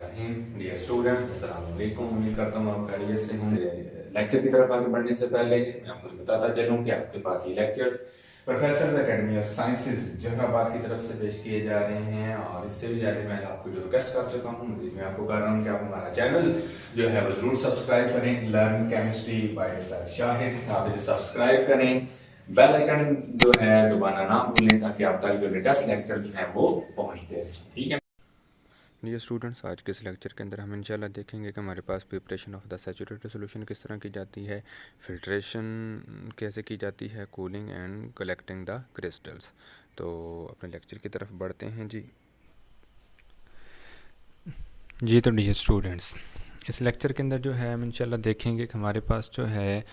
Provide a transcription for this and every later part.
Dear students, अस्सलाम वालेकुम। उम्मीद करता हूँ आप खैरियत से होंगे। लेक्चर की तरफ आगे बढ़ने से पहले मैं आपको बताता चलूँ कि आपके पास ये lectures professor academy of sciences Jahanabad की तरफ से पेश किए जा रहे हैं, और इससे भी ज़्यादा मैं आपको जो रिक्वेस्ट कर चुका हूँ, मैं आपको कह रहा हूँ कि आप हमारा चैनल जो है वो ज़रूर सब्सक्राइब करें। Learn chemistry bye sir Shahid, आप इसे सब्सक्राइब करें। बेल आइकन जो है दबाना ना भूलें, ताकि आप तक जो लेटेस्ट लेक्चर जो है वो पहुँचते रहें। ठीक है ये स्टूडेंट्स, आज के इस लेक्चर के अंदर हम इंशाल्लाह देखेंगे कि हमारे पास preparation of the saturated solution किस तरह की जाती है, फिल्ट्रेशन कैसे की जाती है, cooling and collecting the crystals. तो अपने लेक्चर की तरफ बढ़ते हैं जी। तो डियर स्टूडेंट्स, इस लेक्चर के अंदर जो है हम इंशाल्लाह देखेंगे कि हमारे पास जो है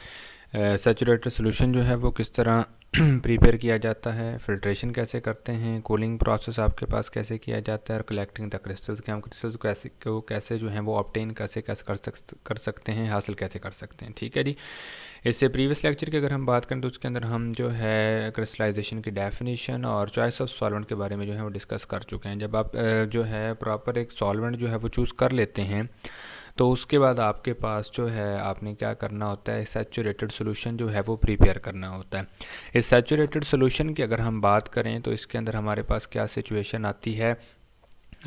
सैचुरेटेड सॉल्यूशन जो है वो किस तरह प्रिपेयर किया जाता है, फिल्ट्रेशन कैसे करते हैं, कूलिंग प्रोसेस आपके पास कैसे किया जाता है, और कलेक्टिंग द क्रिस्टल्स के हम क्रिस्टल्स कैसे जो हैं वो ऑब्टेन कैसे कैसे कर सकते हैं, हासिल कैसे कर सकते हैं। ठीक है जी। इससे प्रीवियस लेक्चर की अगर हम बात करें तो उसके अंदर हम जो है क्रिस्टलाइजेशन की डेफिनेशन और चॉइस ऑफ सॉल्वेंट के बारे में जो है वो डिस्कस कर चुके हैं। जब आप जो है प्रॉपर एक सॉल्वेंट जो है वो चूज़ कर लेते हैं, तो उसके बाद आपके पास जो है आपने क्या करना होता है, सैचुरेटेड सॉल्यूशन जो है वो प्रिपेयर करना होता है। इस सैचुरेटेड सॉल्यूशन की अगर हम बात करें तो इसके अंदर हमारे पास क्या सिचुएशन आती है,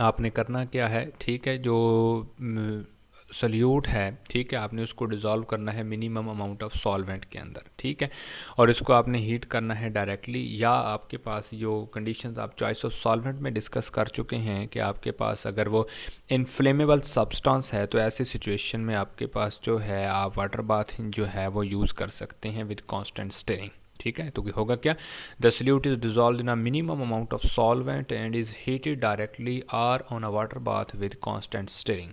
आपने करना क्या है, ठीक है, जो सल्यूट है, ठीक है, आपने उसको डिज़ोल्व करना है मिनिमम अमाउंट ऑफ सॉल्वेंट के अंदर, ठीक है, और इसको आपने हीट करना है डायरेक्टली, या आपके पास जो कंडीशंस आप चॉइस ऑफ सॉल्वेंट में डिस्कस कर चुके हैं कि आपके पास अगर वो इनफ्लेमेबल सब्सटेंस है, तो ऐसी सिचुएशन में आपके पास जो है आप वाटर बाथ जो है वो यूज़ कर सकते हैं विद कांस्टेंट स्टिरिंग। ठीक है, तो होगा क्या, the solute is dissolve in a minimum amount of solvent and is heated directly or on a water bath with constant stirring.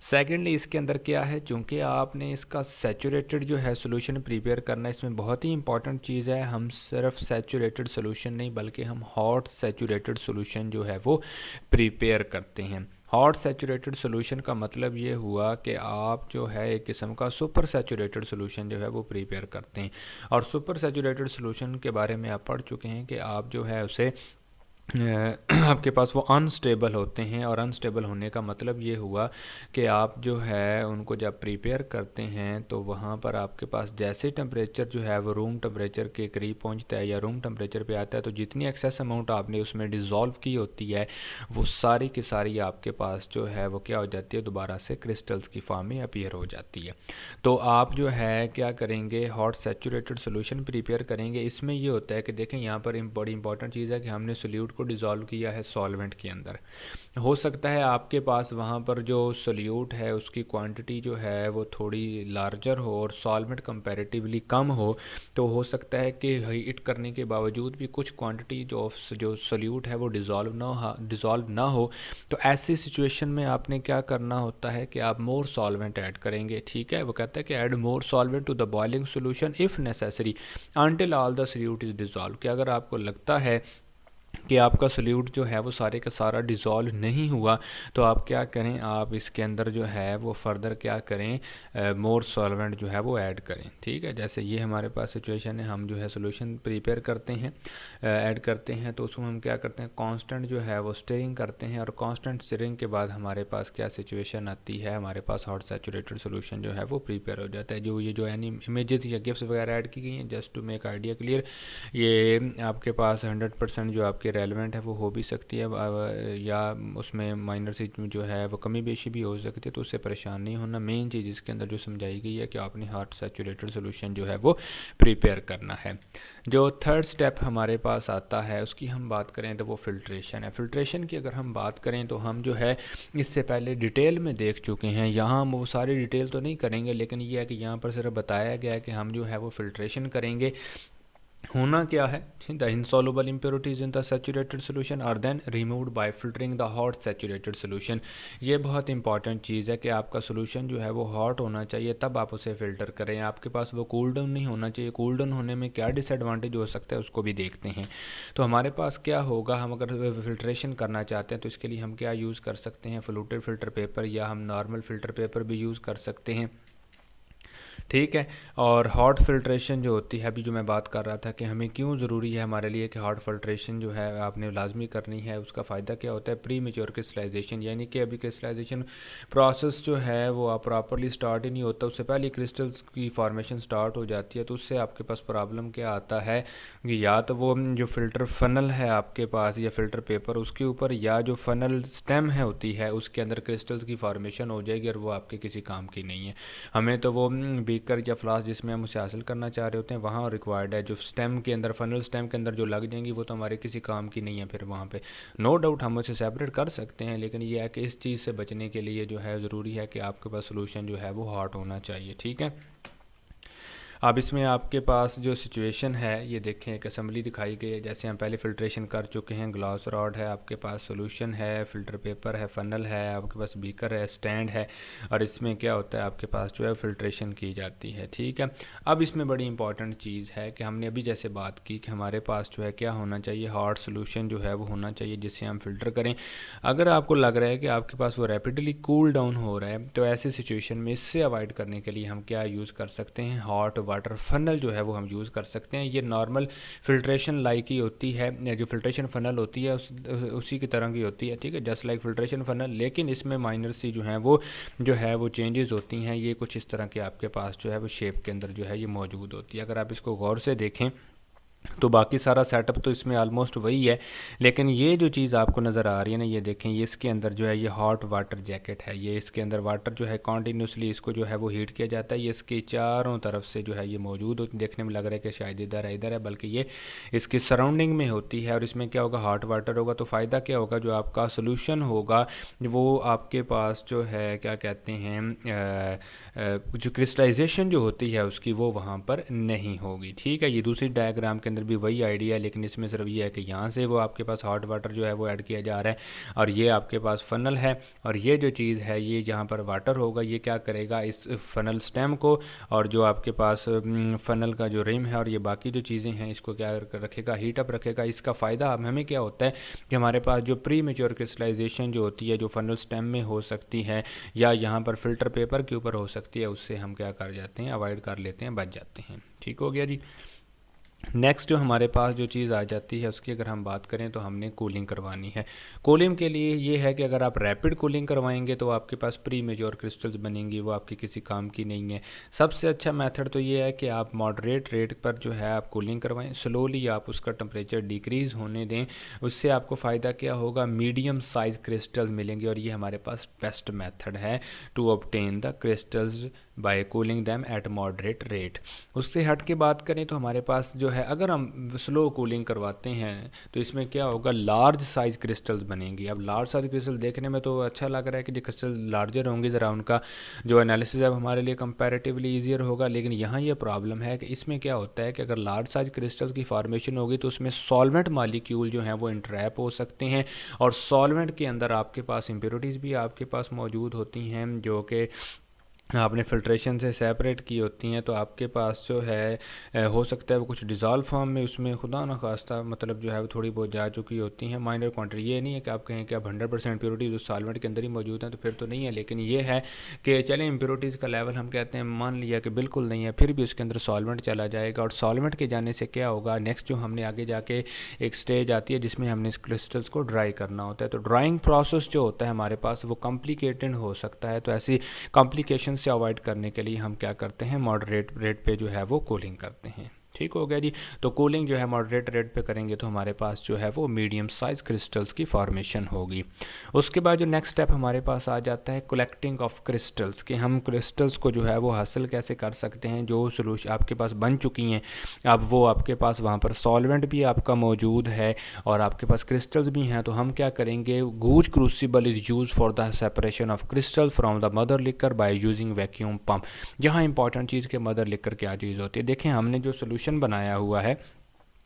Secondly इसके अंदर क्या है, चूँकि आपने इसका सैचुरेटेड जो है सोल्यूशन प्रिपेयर करना है, इसमें बहुत ही इंपॉर्टेंट चीज़ है, हम सिर्फ सैचुरेटेड सोल्यूशन नहीं बल्कि हम हॉट सैचुरेटेड सोल्यूशन जो है वो प्रिपेयर करते हैं। हॉट सैचुरेटेड सोल्यूशन का मतलब ये हुआ कि आप जो है एक किस्म का सुपर सैचुरेटेड सोल्यूशन जो है वो प्रिपेयर करते हैं, और सुपर सैचुरेटेड सोल्यूशन के बारे में आप पढ़ चुके हैं कि आप जो है उसे आपके पास वो अनस्टेबल होते हैं, और अनस्टेबल होने का मतलब ये हुआ कि आप जो है उनको जब प्रिपेयर करते हैं तो वहाँ पर आपके पास जैसे टेम्परेचर जो है वो रूम टेम्परेचर के करीब पहुँचता है या रूम टेम्परेचर पे आता है, तो जितनी एक्सेस अमाउंट आपने उसमें डिज़ोल्व की होती है वो सारी की सारी आपके पास जो है वो क्या हो जाती है, दोबारा से क्रिस्टल्स की फॉर्म में अपीयर हो जाती है। तो आप जो है क्या करेंगे, हॉट सैचुरेटेड सोल्यूशन प्रिपेयर करेंगे। इसमें ये होता है कि देखें यहाँ पर बड़ी इंपॉर्टेंट चीज़ है कि हमने सोल्यूट को डिज़ोल्व किया है सॉल्वेंट के अंदर। हो सकता है आपके पास वहाँ पर जो सोल्यूट है उसकी क्वांटिटी जो है वो थोड़ी लार्जर हो और सॉल्वेंट कंपैरेटिवली कम तो हो सकता है कि हीट करने के बावजूद भी कुछ क्वांटिटी जो सोल्यूट है वो डिज़ोल्व ना हो। तो ऐसी सिचुएशन में आपने क्या करना होता है कि आप मोर सॉल्वेंट ऐड करेंगे। ठीक है, वो कहता है कि add more solvent to the boiling solution if necessary until all the solute is dissolve. कि अगर आपको लगता है कि आपका सोल्यूट जो है वो सारे का सारा डिज़ोल्व नहीं हुआ, तो आप क्या करें, आप इसके अंदर जो है वो फर्दर क्या करें, मोर सॉल्वेंट जो है वो ऐड करें। ठीक है, जैसे ये हमारे पास सिचुएशन है, हम जो है सोल्यूशन प्रिपेयर करते हैं, ऐड करते हैं, तो उसमें हम क्या करते हैं, कांस्टेंट जो है वो स्टिरिंग करते हैं, और कांस्टेंट स्टिरिंग के बाद हमारे पास क्या सिचुएशन आती है, हमारे पास हॉट सैचुरेटेड सोल्यूशन जो है वो प्रिपेयर हो जाता है। जो एनी इमेजेस या गिफ्स वगैरह ऐड की गई हैं, just to make idea clear, ये आपके पास 100% जो आपके रेलेवेंट है वो हो भी सकती है, या उसमें माइनर सी जो है वो कमी बेशी भी हो सकती है, तो उससे परेशान नहीं होना। मेन चीज़ इसके अंदर जो समझाई गई है कि आपने हॉट सैचुरेटेड सोल्यूशन जो है वो प्रिपेयर करना है। जो थर्ड स्टेप हमारे पास आता है उसकी हम बात करें तो वो फिल्ट्रेशन है। फिल्ट्रेशन की अगर हम बात करें तो हम जो है इससे पहले डिटेल में देख चुके हैं, यहाँ हम वो सारी डिटेल तो नहीं करेंगे, लेकिन ये है कि यहाँ पर सिर्फ बताया गया है कि हम जो है वो फिल्ट्रेशन करेंगे। होना क्या है, the insoluble impurities in the saturated solution are then removed by filtering the hot saturated solution। ये बहुत इंपॉर्टेंट चीज़ है कि आपका सोल्यूशन जो है वो हॉट होना चाहिए, तब आप उसे फ़िल्टर करें। आपके पास वो कूल डाउन नहीं होना चाहिए। कूल डाउन होने में क्या डिसएडवांटेज हो सकता है उसको भी देखते हैं। तो हमारे पास क्या होगा, हम अगर फिल्ट्रेशन करना चाहते हैं तो इसके लिए हम क्या यूज़ कर सकते हैं, फ्लूटेड फ़िल्टर पेपर, या हम नॉर्मल फ़िल्टर पेपर भी यूज़ कर सकते हैं। ठीक है। और हॉट फिल्ट्रेशन जो होती है, अभी जो मैं बात कर रहा था कि हमें क्यों ज़रूरी है हमारे लिए कि हॉट फिल्ट्रेशन जो है आपने लाजमी करनी है, उसका फ़ायदा क्या होता है, प्री मेच्योर क्रिस्टलाइजेशन, यानी कि अभी क्रिस्टलाइजेशन प्रोसेस जो है वो आप प्रॉपरली स्टार्ट ही नहीं होता, उससे पहले क्रिस्टल्स की फॉर्मेशन स्टार्ट हो जाती है। तो उससे आपके पास प्रॉब्लम क्या आता है कि या तो वो जो फ़िल्टर फ़नल है आपके पास या फ़िल्टर पेपर उसके ऊपर, या जो फ़नल स्टेम है होती है उसके अंदर क्रिस्टल्स की फॉर्मेशन हो जाएगी और वो आपके किसी काम की नहीं है। हमें तो वो बीकर या फ्लास्क जिसमें हम उसे हासिल करना चाह रहे होते हैं वहाँ रिक्वायर्ड है। जो स्टेम के अंदर, फनल स्टेम के अंदर जो लग जाएंगी वो तो हमारे किसी काम की नहीं है। फिर वहाँ पे नो डाउट हम उसे सेपरेट कर सकते हैं, लेकिन ये है कि इस चीज़ से बचने के लिए जो है ज़रूरी है कि आपके पास सोल्यूशन जो है वो हॉट होना चाहिए। ठीक है। अब इसमें आपके पास जो सिचुएशन है ये देखें, एक असम्बली दिखाई गई है, जैसे हम पहले फ़िल्ट्रेशन कर चुके हैं। ग्लास रॉड है आपके पास, सॉल्यूशन है, फ़िल्टर पेपर है, फ़नल है, आपके पास बीकर है, स्टैंड है, और इसमें क्या होता है आपके पास जो है फ़िल्ट्रेशन की जाती है। ठीक है। अब इसमें बड़ी इंपॉर्टेंट चीज़ है कि हमने अभी जैसे बात की कि हमारे पास जो है क्या होना चाहिए, हॉट सोल्यूशन जो है वो होना चाहिए जिससे हम फ़िल्टर करें। अगर आपको लग रहा है कि आपके पास वो रैपिडली कूल डाउन हो रहा है, तो ऐसे सिचुएशन में इससे अवॉइड करने के लिए हम क्या यूज़ कर सकते हैं, हॉट वाटर फनल जो है वो हम यूज़ कर सकते हैं। ये नॉर्मल फिल्ट्रेशन लाइक ही होती है, जो फिल्ट्रेशन फनल होती है उसी की तरह की होती है। ठीक है, जस्ट लाइक फिल्ट्रेशन फनल, लेकिन इसमें माइनर सी जो है वो चेंजेस होती हैं। ये कुछ इस तरह के आपके पास जो है वो शेप के अंदर जो है ये मौजूद होती है। अगर आप इसको गौर से देखें तो बाकी सारा सेटअप तो इसमें ऑलमोस्ट वही है, लेकिन ये जो चीज़ आपको नज़र आ रही है ना, ये देखें, ये इसके अंदर जो है ये हॉट वाटर जैकेट है। ये इसके अंदर वाटर जो है कॉन्टीन्यूसली इसको जो है वो हीट किया जाता है। ये इसके चारों तरफ से जो है ये मौजूद होती, देखने में लग रहा है कि शायद इधर है, बल्कि ये इसकी सराउंडिंग में होती है। और इसमें क्या होगा, हॉट वाटर होगा, तो फ़ायदा क्या होगा, जो आपका सोल्यूशन होगा वो आपके पास जो है क्या कहते हैं जो क्रिस्टलाइजेशन जो होती है उसकी वो वहाँ पर नहीं होगी। ठीक है। ये दूसरी डायग्राम के अंदर भी वही आइडिया है, लेकिन इसमें सिर्फ ये है कि यहाँ से वो आपके पास हॉट वाटर जो है वो ऐड किया जा रहा है, और ये आपके पास फ़नल है, और ये जो चीज़ है ये जहाँ पर वाटर होगा ये क्या करेगा, इस फ़नल स्टेम को और जो आपके पास फ़नल का जो रिम है और ये बाकी जो चीज़ें हैं इसको क्या रखेगा, हीट अप रखेगा। इसका फ़ायदा हमें क्या होता है कि हमारे पास जो प्री मेच्योर क्रिस्टलाइजेशन जो होती है, जो फ़नल स्टेम में हो सकती है या यहाँ पर फ़िल्टर पेपर के ऊपर हो सकती है, उससे हम क्या कर जाते हैं, अवॉइड कर लेते हैं, बच जाते हैं। ठीक हो गया जी। नेक्स्ट जो हमारे पास जो चीज़ आ जाती है उसकी अगर हम बात करें तो हमने कूलिंग करवानी है। कूलिंग के लिए ये है कि अगर आप रैपिड कूलिंग करवाएंगे तो आपके पास प्री मेच्योर क्रिस्टल्स बनेंगी, वो आपके किसी काम की नहीं है। सबसे अच्छा मेथड तो ये है कि आप मॉडरेट रेट पर जो है आप कूलिंग करवाएं, स्लोली आप उसका टेम्परेचर डिक्रीज़ होने दें। उससे आपको फ़ायदा क्या होगा, मीडियम साइज़ क्रिस्टल्स मिलेंगे, और ये हमारे पास बेस्ट मेथड है to obtain the crystals by cooling them at moderate rate. उससे हट के बात करें तो हमारे पास जो है, अगर हम स्लो कूलिंग करवाते हैं तो इसमें क्या होगा, लार्ज साइज़ क्रिस्टल्स बनेंगी। अब लार्ज साइज़ क्रिस्टल देखने में तो अच्छा लग रहा है कि जो क्रिस्टल लार्जर होंगे, ज़रा उनका जो एनालिसिस है हमारे लिए कंपैरेटिवली ईजियर होगा। लेकिन यहाँ ये प्रॉब्लम है कि इसमें क्या होता है कि अगर लार्ज साइज़ क्रिस्टल्स की फॉर्मेशन होगी तो उसमें सॉल्वेंट मालिक्यूल जो हैं वो इंट्रैप हो सकते हैं, और सॉल्वेंट के अंदर आपके पास इम्प्योरिटीज़ भी आपके पास मौजूद होती हैं जो कि आपने फ़िल्ट्रेशन से सेपरेट की होती हैं। तो आपके पास जो है हो सकता है वो कुछ डिज़ॉल्व फॉर्म में उसमें खुदा न खास्ता मतलब जो है वो थोड़ी बहुत जा चुकी होती हैं, माइनर क्वांटिटी। ये नहीं है कि आप कहें कि आप 100% प्योरिटीज़ उस सॉल्वेंट के अंदर ही मौजूद हैं, तो फिर तो नहीं है। लेकिन ये है कि चलें इम्प्योरिटीज़ का लेवल हम कहते हैं मान लिया कि बिल्कुल नहीं है, फिर भी उसके अंदर सॉल्वेंट चला जाएगा, और सॉल्वेंट के जाने से क्या होगा, नेक्स्ट जो हमने आगे जाके एक स्टेज आती है जिसमें हमने इस क्रिस्टल्स को ड्राई करना होता है। तो ड्राइंग प्रोसेस जो होता है हमारे पास वो कॉम्प्लिकेटेड हो सकता है। तो ऐसी कॉम्प्लिकेशन से अवॉइड करने के लिए हम क्या करते हैं, मॉडरेट रेट पे जो है वो कूलिंग करते हैं। ठीक हो गया जी। तो कूलिंग जो है मॉडरेट रेट पे करेंगे तो हमारे पास जो है वो मीडियम साइज क्रिस्टल्स की फॉर्मेशन होगी। उसके बाद जो नेक्स्ट स्टेप हमारे पास आ जाता है कलेक्टिंग ऑफ क्रिस्टल्स, कि हम क्रिस्टल्स को जो है वो हासिल कैसे कर सकते हैं। जो सोल्यूशन आपके पास बन चुकी हैं, अब वो आपके पास वहाँ पर सॉल्वेंट भी आपका मौजूद है और आपके पास क्रिस्टल्स भी हैं, तो हम क्या करेंगे, Gooch crucible is use for the separation of crystal from the mother liquor by using vacuum pump. यहाँ इंपॉर्टेंट चीज़ के मदर लिकर क्या चीज़ होती है, देखें हमने जो सोल्यूशन बनाया हुआ है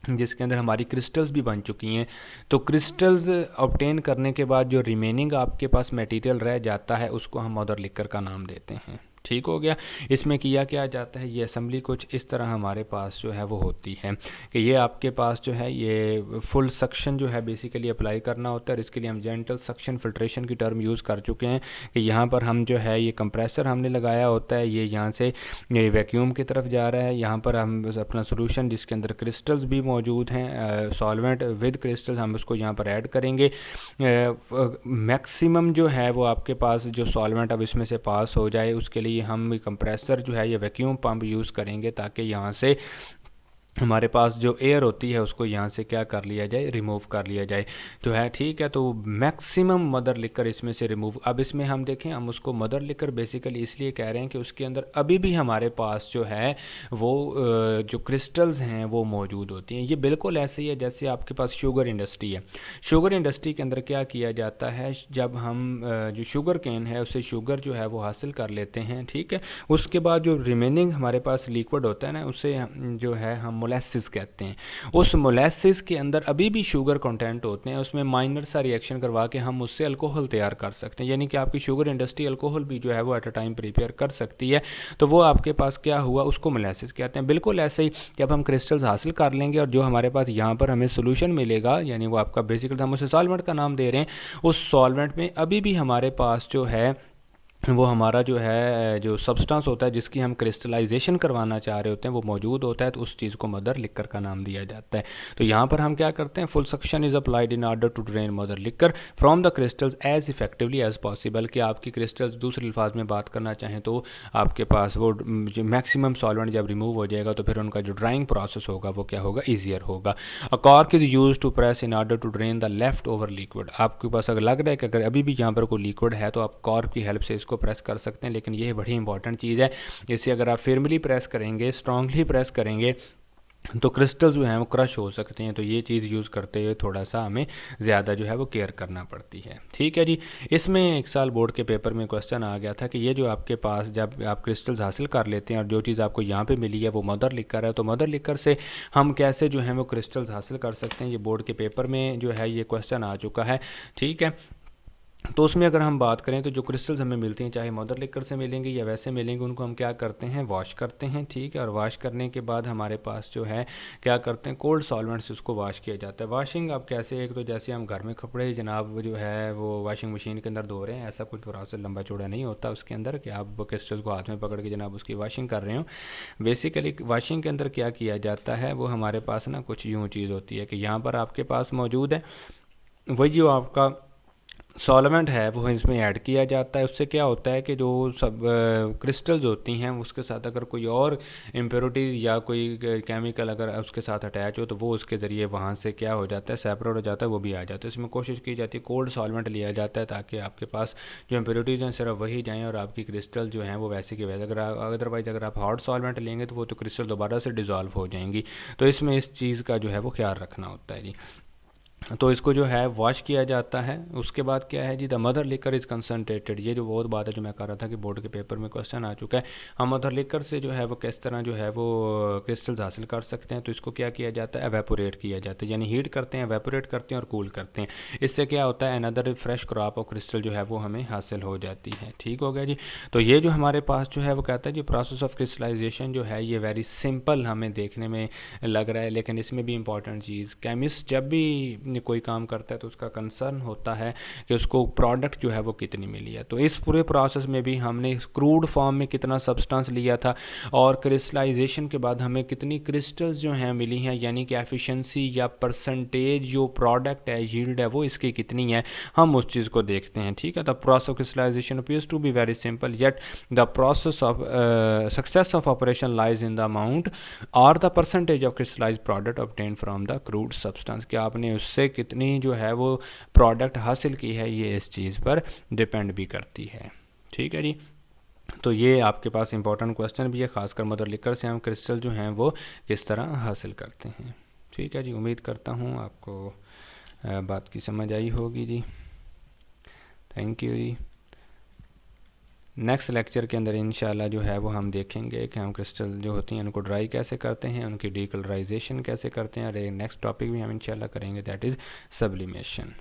जिसके अंदर हमारी क्रिस्टल्स भी बन चुकी हैं, तो क्रिस्टल्स ऑब्टेन करने के बाद जो रिमेनिंग आपके पास मटेरियल रह जाता है उसको हम मदर लिकर का नाम देते हैं। ठीक हो गया। इसमें किया क्या जाता है, ये असेंबली कुछ इस तरह हमारे पास जो है वो होती है कि ये आपके पास जो है ये फुल सक्शन जो है बेसिकली अप्लाई करना होता है, और इसके लिए हम जेंटल सक्शन फिल्ट्रेशन की टर्म यूज़ कर चुके हैं कि यहाँ पर हम जो है ये कंप्रेसर हमने लगाया होता है, ये यहाँ से ये वैक्यूम की तरफ जा रहा है, यहाँ पर हम अपना सोल्यूशन जिसके अंदर क्रिस्टल्स भी मौजूद हैं, सॉल्वेंट विद क्रिस्टल्स, हम उसको यहाँ पर ऐड करेंगे। मैक्सिमम जो है वो आपके पास जो सॉल्वेंट अब इसमें से पास हो जाए उसके लिए हम कंप्रेसर जो है ये वैक्यूम पंप यूज़ करेंगे ताकि यहाँ से हमारे पास जो एयर होती है उसको यहाँ से क्या कर लिया जाए, रिमूव कर लिया जाए। तो है ठीक है, तो मैक्सिमम मदर लिकर इसमें से रिमूव। अब इसमें हम देखें, हम उसको मदर लिकर बेसिकली इसलिए कह रहे हैं कि उसके अंदर अभी भी हमारे पास जो है वो जो क्रिस्टल्स हैं वो मौजूद होती हैं। ये बिल्कुल ऐसे ही है जैसे आपके पास शुगर इंडस्ट्री है। शुगर इंडस्ट्री के अंदर क्या किया जाता है, जब हम जो शुगर केन है उससे शुगर जो है वो हासिल कर लेते हैं, ठीक है, उसके बाद जो रिमेनिंग हमारे पास लिक्विड होता है ना, उसे जो है हम मोलेसिस कहते हैं। उस मोलेसिस के अंदर अभी भी शुगर कंटेंट होते हैं, उसमें माइनर सा रिएक्शन करवा के हम उससे अल्कोहल तैयार कर सकते हैं, यानी कि आपकी शुगर इंडस्ट्री अल्कोहल भी जो है वो एट अ टाइम प्रिपेयर कर सकती है। तो वो आपके पास क्या हुआ, उसको मोलेसिस कहते हैं। बिल्कुल ऐसे ही जब हम क्रिस्टल्स हासिल कर लेंगे और जो हमारे पास यहाँ पर हमें सोल्यूशन मिलेगा, यानी वो आपका बेसिकली हम उसे सॉल्वेंट का नाम दे रहे हैं, उस सॉल्वेंट में अभी भी हमारे पास जो है वो हमारा जो है जो सब्सटेंस होता है जिसकी हम क्रिस्टलाइजेशन करवाना चाह रहे होते हैं वो मौजूद होता है, तो उस चीज़ को मदर लिक्कर का नाम दिया जाता है। तो यहाँ पर हम क्या करते हैं, full suction is applied in order to drain mother liquor from the crystals as effectively as possible, कि आपकी क्रिस्टल्स दूसरे अल्फाज में बात करना चाहें तो आपके पास वो मैक्सिमम सॉल्वेंट जब रिमूव हो जाएगा तो फिर उनका जो ड्राइंग प्रोसेस होगा वो क्या होगा, ईजियर होगा। A cork is use to press in order to drain the left over liquid. आपके पास अगर लग रहा है कि अगर अभी भी यहाँ पर कोई लिक्विड है तो आप कॉर्क की हेल्प से इसको प्रेस कर सकते हैं, लेकिन ये बड़ी इंपॉर्टेंट चीज़ है। इसे अगर आप फर्मली प्रेस करेंगे, स्ट्रांगली प्रेस करेंगे तो क्रिस्टल्स जो हैं वो क्रश हो सकते हैं। तो ये चीज़ यूज़ करते हुए थोड़ा सा हमें ज़्यादा जो है वो केयर करना पड़ती है। ठीक है जी। इसमें एक साल बोर्ड के पेपर में क्वेश्चन आ गया था कि ये जो आपके पास जब आप क्रिस्टल्स हासिल कर लेते हैं और जो चीज़ आपको यहाँ पे मिली है वो मदर लिक्कर है, तो मदर लिक्कर से हम कैसे जो है वो क्रिस्टल्स हासिल कर सकते हैं, ये बोर्ड के पेपर में जो है ये क्वेश्चन आ चुका है। ठीक है, तो उसमें अगर हम बात करें तो जो क्रिस्टल्स हमें मिलती हैं, चाहे मदर लिक्कर से मिलेंगे या वैसे मिलेंगे, उनको हम क्या करते हैं, वॉश करते हैं। ठीक है, और वॉश करने के बाद हमारे पास जो है क्या करते हैं, कोल्ड सॉल्वेंट से उसको वॉश किया जाता है। वॉशिंग अब कैसे, एक तो जैसे हम घर में कपड़े जनाब जो है वो वॉशिंग मशीन के अंदर धो रहे हैं, ऐसा कुछ प्रोसेस लंबा चौड़ा नहीं होता उसके अंदर कि आप क्रिस्टल को हाथ में पकड़ के जनाब उसकी वॉशिंग कर रहे हो। बेसिकली वॉशिंग के अंदर क्या किया जाता है, वो हमारे पास ना कुछ यूँ चीज़ होती है कि यहाँ पर आपके पास मौजूद है वही जो आपका सॉल्वेंट है वो इसमें ऐड किया जाता है। उससे क्या होता है कि जो सब क्रिस्टल्स होती हैं उसके साथ अगर कोई और इम्प्योरिटी या कोई केमिकल अगर उसके साथ अटैच हो तो वो उसके ज़रिए वहाँ से क्या हो जाता है, सेपरेट हो जाता है, वो भी आ जाता है। इसमें कोशिश की जाती है कोल्ड सॉल्वेंट लिया जाता है ताकि आपके पास जो इम्प्योरिटीज़ हैं सिर्फ वही जाएँ और आपकी क्रिस्टल जो हैं वो वैसे की वैसे। अदरवाइज़ अगर आप हॉट सॉल्वेंट लेंगे तो वो तो क्रिस्टल दोबारा से डिज़ोल्व हो जाएंगी। तो इसमें इस चीज़ का जो है वो ख्याल रखना होता है जी। तो इसको जो है वॉश किया जाता है। उसके बाद क्या है जी, the mother liquor is concentrated. ये जो बहुत बात है जो मैं कर रहा था कि बोर्ड के पेपर में क्वेश्चन आ चुका है, हम मदर लिक्कर से जो है वो किस तरह जो है वो क्रिस्टल्स हासिल कर सकते हैं। तो इसको क्या किया जाता है, एवेपोरेट किया जाता है, यानी हीट करते हैं, एवेपोरेट करते हैं और कूल करते हैं। इससे क्या होता है, another fresh crop of crystal जो है वो हमें हासिल हो जाती है। ठीक हो गया जी। तो ये जो हमारे पास जो है वो कहता है जी प्रोसेस ऑफ क्रिस्टलाइजेशन जो है ये वेरी सिंपल हमें देखने में लग रहा है, लेकिन इसमें भी इंपॉर्टेंट चीज़, केमिस्ट जब भी कोई काम करता है तो उसका कंसर्न होता है कि उसको प्रोडक्ट जो है वो कितनी मिली है। तो इस पूरे प्रोसेस में भी हमने क्रूड फॉर्म में कितना सब्सटेंस लिया था और क्रिस्टलाइजेशन के बाद हमें कितनी क्रिस्टल्स जो हैं मिली हैं, यानी कि एफिशिएंसी या परसेंटेज जो प्रोडक्ट है, यील्ड है, वो इसकी कितनी है, हम उस चीज़ को देखते हैं। ठीक है, the process of crystallization appears to be very simple yet the process of success of operation lies in the amount और the percentage of crystallize product obtain from the crude substance, कि आपने उससे कितनी जो है वो प्रोडक्ट हासिल की है, ये इस चीज़ पर डिपेंड भी करती है। ठीक है जी। तो ये आपके पास इंपॉर्टेंट क्वेश्चन भी है, खासकर मदर लिक्कर से हम क्रिस्टल जो हैं वो किस तरह हासिल करते हैं। ठीक है जी, उम्मीद करता हूँ आपको बात की समझ आई होगी जी। थैंक यू जी। नेक्स्ट लेक्चर के अंदर इंशाल्लाह जो है वो हम देखेंगे कि हम क्रिस्टल जो होती हैं उनको ड्राई कैसे करते हैं, उनकी डीकलराइजेशन कैसे करते हैं, और एक नेक्स्ट टॉपिक भी हम इंशाल्लाह करेंगे, दैट इज़ सब्लिमेशन।